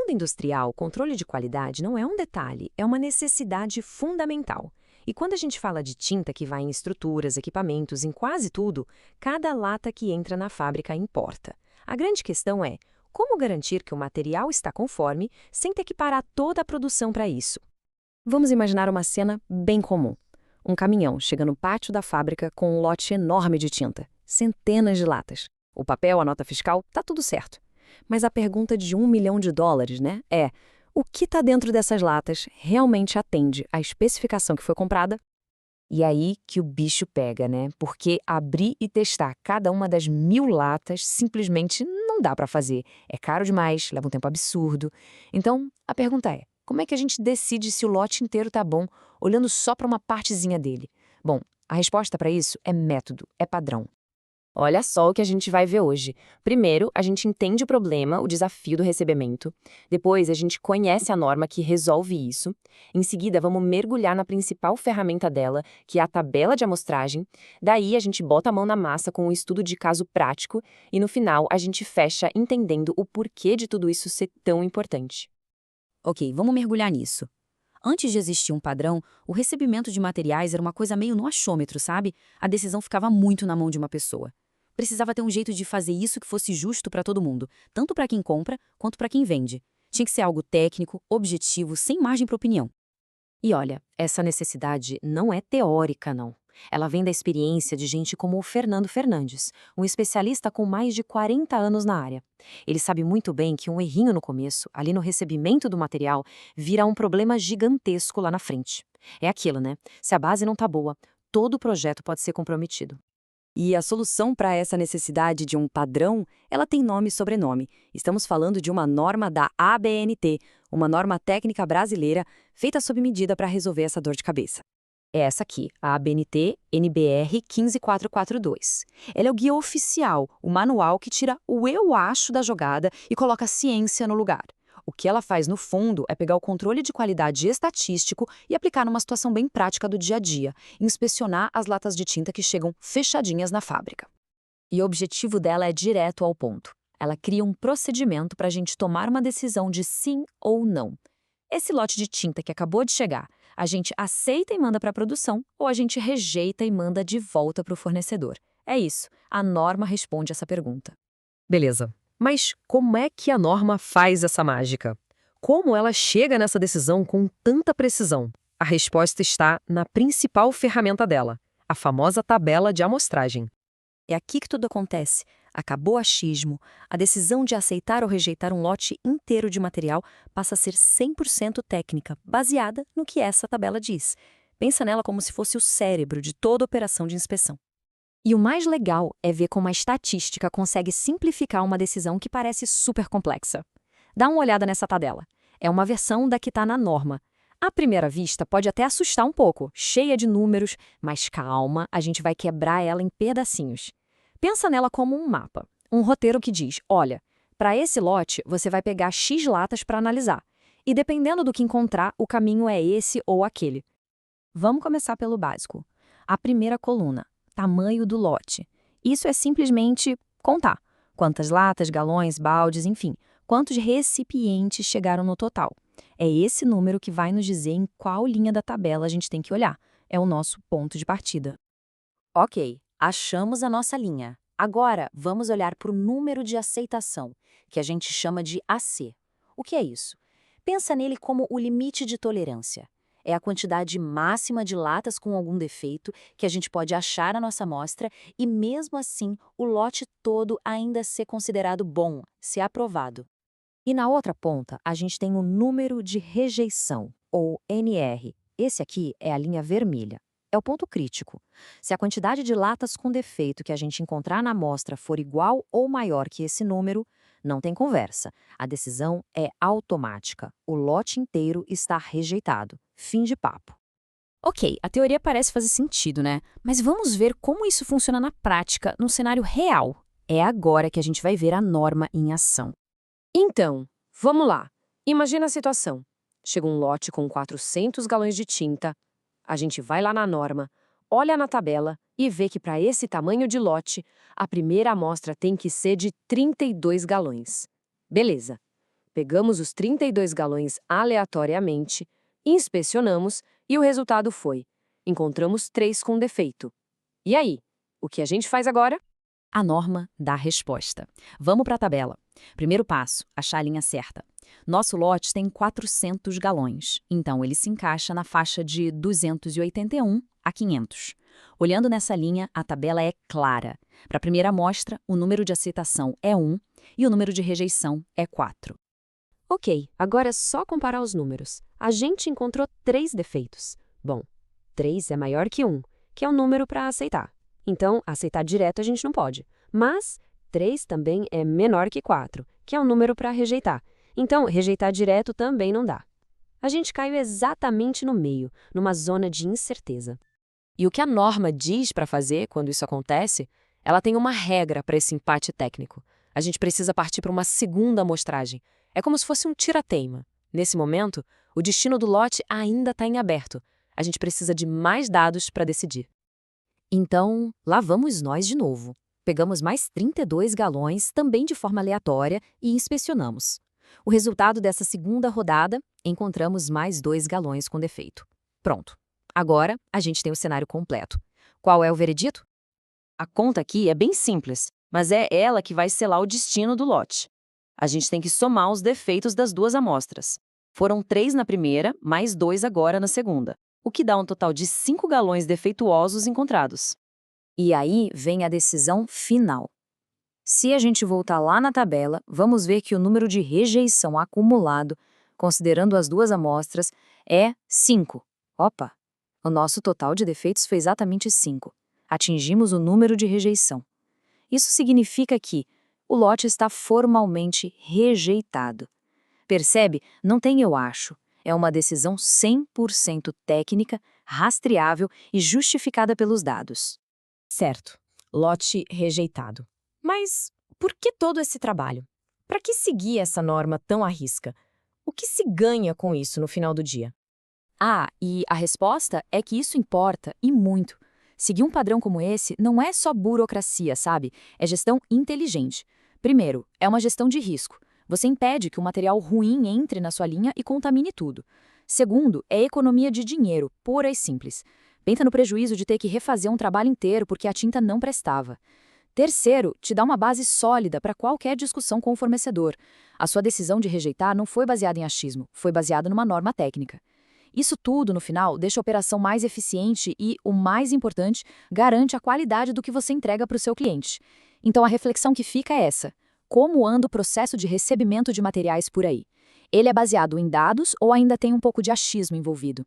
mundo industrial, controle de qualidade não é um detalhe, é uma necessidade fundamental. E quando a gente fala de tinta que vai em estruturas, equipamentos, em quase tudo, cada lata que entra na fábrica importa. A grande questão é, como garantir que o material está conforme sem ter que parar toda a produção para isso? Vamos imaginar uma cena bem comum. Um caminhão chega no pátio da fábrica com um lote enorme de tinta, centenas de latas. O papel, a nota fiscal, tá tudo certo. Mas a pergunta de US$ 1 milhão, né, é: o que está dentro dessas latas realmente atende à especificação que foi comprada? E aí que o bicho pega, né? Porque abrir e testar cada uma das 1.000 latas simplesmente não dá para fazer. É caro demais, leva um tempo absurdo. Então, a pergunta é: como é que a gente decide se o lote inteiro tá bom, olhando só para uma partezinha dele? Bom, a resposta para isso é método, é padrão. Olha só o que a gente vai ver hoje. Primeiro, a gente entende o problema, o desafio do recebimento. Depois, a gente conhece a norma que resolve isso. Em seguida, vamos mergulhar na principal ferramenta dela, que é a tabela de amostragem. Daí, a gente bota a mão na massa com um estudo de caso prático. E no final, a gente fecha entendendo o porquê de tudo isso ser tão importante. Ok, vamos mergulhar nisso. Antes de existir um padrão, o recebimento de materiais era uma coisa meio no achômetro, sabe? A decisão ficava muito na mão de uma pessoa. Precisava ter um jeito de fazer isso que fosse justo para todo mundo, tanto para quem compra quanto para quem vende. Tinha que ser algo técnico, objetivo, sem margem para opinião. E olha, essa necessidade não é teórica, não. Ela vem da experiência de gente como o Fernando Fernandes, um especialista com mais de 40 anos na área. Ele sabe muito bem que um errinho no começo, ali no recebimento do material, vira um problema gigantesco lá na frente. É aquilo, né? Se a base não tá boa, todo o projeto pode ser comprometido. E a solução para essa necessidade de um padrão, ela tem nome e sobrenome. Estamos falando de uma norma da ABNT, uma norma técnica brasileira feita sob medida para resolver essa dor de cabeça. É essa aqui, a ABNT NBR 15442. Ela é o guia oficial, o manual que tira o eu acho da jogada e coloca a ciência no lugar. O que ela faz, no fundo, é pegar o controle de qualidade estatístico e aplicar numa situação bem prática do dia a dia, inspecionar as latas de tinta que chegam fechadinhas na fábrica. E o objetivo dela é direto ao ponto. Ela cria um procedimento para a gente tomar uma decisão de sim ou não. Esse lote de tinta que acabou de chegar, a gente aceita e manda para a produção ou a gente rejeita e manda de volta para o fornecedor? É isso, a norma responde essa pergunta. Beleza. Mas como é que a norma faz essa mágica? Como ela chega nessa decisão com tanta precisão? A resposta está na principal ferramenta dela, a famosa tabela de amostragem. É aqui que tudo acontece. Acabou o achismo. A decisão de aceitar ou rejeitar um lote inteiro de material passa a ser 100% técnica, baseada no que essa tabela diz. Pensa nela como se fosse o cérebro de toda operação de inspeção. E o mais legal é ver como a estatística consegue simplificar uma decisão que parece super complexa. Dá uma olhada nessa tabela. É uma versão da que está na norma. À primeira vista, pode até assustar um pouco, cheia de números, mas calma, a gente vai quebrar ela em pedacinhos. Pensa nela como um mapa, um roteiro que diz: olha, para esse lote você vai pegar X latas para analisar, e dependendo do que encontrar, o caminho é esse ou aquele. Vamos começar pelo básico. A primeira coluna, tamanho do lote. Isso é simplesmente contar quantas latas, galões, baldes, enfim, quantos recipientes chegaram no total. É esse número que vai nos dizer em qual linha da tabela a gente tem que olhar. É o nosso ponto de partida. Ok, achamos a nossa linha. Agora, vamos olhar para o número de aceitação, que a gente chama de AC. O que é isso? Pensa nele como o limite de tolerância. É a quantidade máxima de latas com algum defeito que a gente pode achar na nossa amostra e, mesmo assim, o lote todo ainda ser considerado bom, ser aprovado. E na outra ponta, a gente tem o número de rejeição, ou NR. Esse aqui é a linha vermelha. É o ponto crítico. Se a quantidade de latas com defeito que a gente encontrar na amostra for igual ou maior que esse número, não tem conversa. A decisão é automática. O lote inteiro está rejeitado. Fim de papo. Ok, a teoria parece fazer sentido, né? Mas vamos ver como isso funciona na prática, no cenário real. É agora que a gente vai ver a norma em ação. Então, vamos lá. Imagina a situação. Chega um lote com 400 galões de tinta. A gente vai lá na norma, olha na tabela e vê que para esse tamanho de lote, a primeira amostra tem que ser de 32 galões. Beleza. Pegamos os 32 galões aleatoriamente, inspecionamos e o resultado foi: encontramos 3 com defeito. E aí, o que a gente faz agora? A norma dá a resposta. Vamos para a tabela. Primeiro passo, achar a linha certa. Nosso lote tem 400 galões, então ele se encaixa na faixa de 281 a 500. Olhando nessa linha, a tabela é clara. Para a primeira amostra, o número de aceitação é 1 e o número de rejeição é 4. Ok, agora é só comparar os números. A gente encontrou 3 defeitos. Bom, 3 é maior que 1, que é o número para aceitar. Então, aceitar direto a gente não pode. Mas 3 também é menor que 4, que é um número para rejeitar. Então, rejeitar direto também não dá. A gente caiu exatamente no meio, numa zona de incerteza. E o que a norma diz para fazer quando isso acontece? Ela tem uma regra para esse empate técnico. A gente precisa partir para uma segunda amostragem. É como se fosse um tira-teima. Nesse momento, o destino do lote ainda está em aberto. A gente precisa de mais dados para decidir. Então, lá vamos nós de novo. Pegamos mais 32 galões, também de forma aleatória, e inspecionamos. O resultado dessa segunda rodada, encontramos mais 2 galões com defeito. Pronto. Agora, a gente tem o cenário completo. Qual é o veredito? A conta aqui é bem simples, mas é ela que vai selar o destino do lote. A gente tem que somar os defeitos das 2 amostras. Foram 3 na primeira, mais 2 agora na segunda, o que dá um total de 5 galões defeituosos encontrados. E aí vem a decisão final. Se a gente voltar lá na tabela, vamos ver que o número de rejeição acumulado, considerando as 2 amostras, é 5. Opa! O nosso total de defeitos foi exatamente 5. Atingimos o número de rejeição. Isso significa que o lote está formalmente rejeitado. Percebe? Não tem eu acho. É uma decisão 100% técnica, rastreável e justificada pelos dados. Certo. Lote rejeitado. Mas por que todo esse trabalho? Para que seguir essa norma tão à risca? O que se ganha com isso no final do dia? Ah, e a resposta é que isso importa e muito. Seguir um padrão como esse não é só burocracia, sabe? É gestão inteligente. Primeiro, é uma gestão de risco. Você impede que o material ruim entre na sua linha e contamine tudo. Segundo, é economia de dinheiro, pura e simples. Pensa no prejuízo de ter que refazer um trabalho inteiro porque a tinta não prestava. Terceiro, te dá uma base sólida para qualquer discussão com o fornecedor. A sua decisão de rejeitar não foi baseada em achismo, foi baseada numa norma técnica. Isso tudo, no final, deixa a operação mais eficiente e, o mais importante, garante a qualidade do que você entrega para o seu cliente. Então a reflexão que fica é essa: como anda o processo de recebimento de materiais por aí? Ele é baseado em dados ou ainda tem um pouco de achismo envolvido?